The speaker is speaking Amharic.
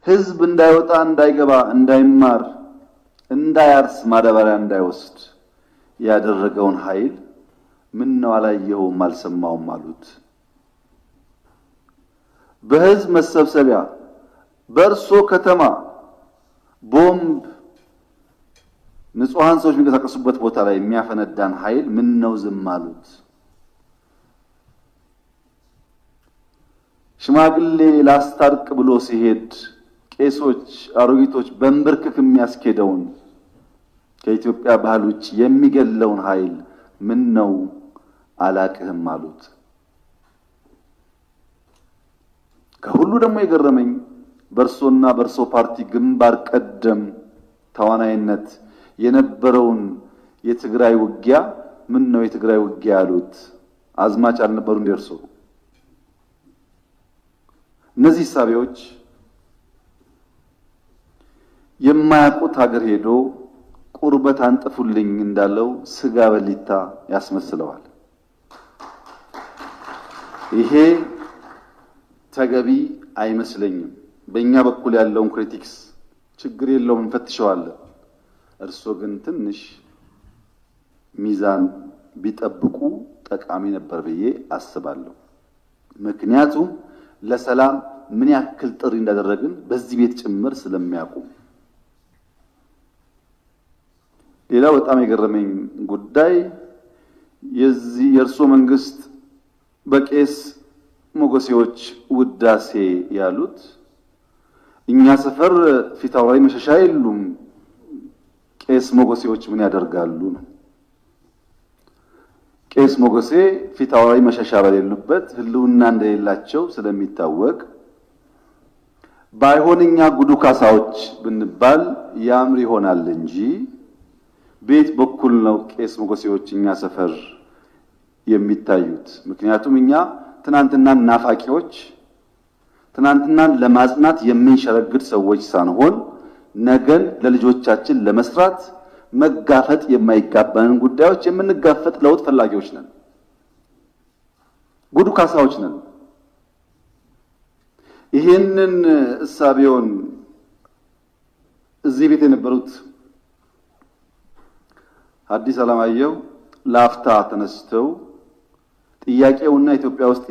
ህዝብ እንዳይወጣ እንዳይገባ እንዳይማር እንዳያርስ ማዳበሪያ እንዳይወስድ ያደረገውን ኃይል ምን ነው አላየውም አልሰማውም አሉት። በህዝብ መሰብሰቢያ በርሶ ከተማ ቦምብ ንጹሃን ሰዎች የሚንቀሳቀሱበት ቦታ ላይ የሚያፈነዳን ኃይል ምን ነው ዝም አሉት? ሽማግሌ ላስታርቅ ብሎ ሲሄድ ቄሶች አሮጊቶች በንብርክክ የሚያስኬደውን ከኢትዮጵያ ባህል ውጭ የሚገለውን ኃይል ምን ነው አላቅህም አሉት። ከሁሉ ደግሞ የገረመኝ በርሶና በርሶ ፓርቲ ግንባር ቀደም ተዋናይነት የነበረውን የትግራይ ውጊያ ምን ነው የትግራይ ውጊያ ያሉት? አዝማች አልነበሩ እንደርሶ? እነዚህ ሳቢዎች የማያውቁት ሀገር ሄዶ ቁርበት አንጥፉልኝ እንዳለው ስጋ በሊታ ያስመስለዋል። ይሄ ተገቢ አይመስለኝም። በእኛ በኩል ያለውን ክሪቲክስ ችግር የለውም እንፈትሸዋለን። እርሶ ግን ትንሽ ሚዛን ቢጠብቁ ጠቃሚ ነበር ብዬ አስባለሁ። ምክንያቱም ለሰላም ምን ያክል ጥሪ እንዳደረግን በዚህ ቤት ጭምር ስለሚያውቁ። ሌላው በጣም የገረመኝ ጉዳይ የእርሶ መንግስት በቄስ ሞገሴዎች ውዳሴ ያሉት እኛ ሰፈር ፊታውራሪ መሸሻ የሉም ቄስ ሞገሴዎች ምን ያደርጋሉ ነው። ቄስ ሞገሴ ፊታውራሪ መሸሻ በሌሉበት ህልውና እንደሌላቸው ስለሚታወቅ ባይሆንኛ ጉዱ ካሳዎች ብንባል ያምር ይሆናል እንጂ ቤት በኩል ነው ቄስ ሞገሴዎች እኛ ሰፈር የሚታዩት። ምክንያቱም እኛ ትናንትና ናፋቂዎች ትናንትና ለማጽናት የምንሸረግድ ሰዎች ሳንሆን ነገን ለልጆቻችን ለመስራት መጋፈጥ የማይጋባንን ጉዳዮች የምንጋፈጥ ለውጥ ፈላጊዎች ነን። ጉዱ ካሳዎች ነን። ይሄንን እሳቤውን እዚህ ቤት የነበሩት ሐዲስ ዓለማየሁ ላፍታ ተነስተው ጥያቄውና ኢትዮጵያ ውስጥ